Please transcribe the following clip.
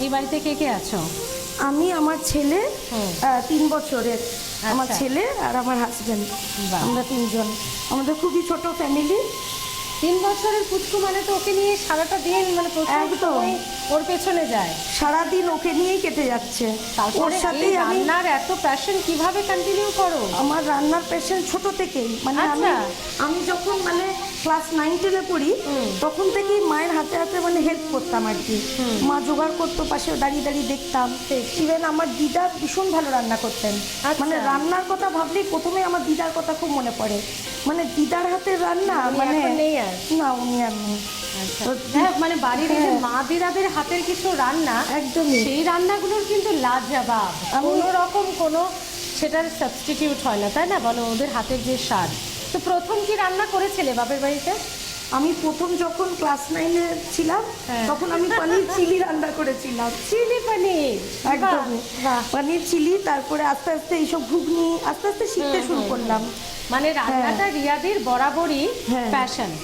এই বাড়িতে কে কে আছো? আমি, আমার ছেলে, 3 বছরের আমার ছেলে আর আমার হাজবেন্ড, বাহ। আমরা 3 জন। আমাদের খুবই ছোট ফ্যামিলি। 3 বছরের পুচকু মানে তো ওকে নিয়ে সারাটা দিন মানে প্রচুর একদম। সময় ওর পেছনে যায়। সারাদিন ওকে নিয়েই কেটে যাচ্ছে। ওর তারপরে এই সাথেই আমি, রান্নার এত প্যাশন কিভাবে কন্টিনিউ করো? আমার রান্নার পেশেন্ট ছোট থেকেই, মানে আমি আচ্ছা। আমি যখন মানে ক্লাস 9-10-এ পড়ি তখন থেকেই মায়ের হাতে হাতে মানে হেল্প করতাম আর কি। মা জোগাড় করতো, পাশে দাঁড়িয়ে দাঁড়িয়ে দেখতাম। ইভেন আমার দিদা ভীষণ ভালো রান্না করতেন। আচ্ছা। মানে রান্নার কথা ভাবলেই প্রথমে আমার দিদার কথা খুব মনে পড়ে। মানে দিদার হাতের রান্না উনি মানে এখন নেই আর? না, উনি আর নেই। আচ্ছা। তো যাই হোক, মানে বাড়ির এই যে হ্যাঁ। মা দিদাদের হাতের কিছু রান্না, একদমই। সেই রান্নাগুলোর কিন্তু লাজবাব, কোনো রকম কোনো সেটার সাবস্টিটিউট হয় না, তাই না? বলো, ওদের হাতের যে স্বাদ। তো প্রথম কি রান্না করেছিলে বাপের বাড়িতে? আমি প্রথম যখন ক্লাস 9-এ ছিলাম তখন আমি পনির চিলি রান্না করেছিলাম। চিলি পনির, একদম বাহ। পনির চিলি। তারপরে আস্তে আস্তে এইসব ঘুগনি আস্তে আস্তে শিখতে শুরু করলাম। মানে রান্নাটা রিয়াদির বরাবরই হ্যাঁ। প্যাশন।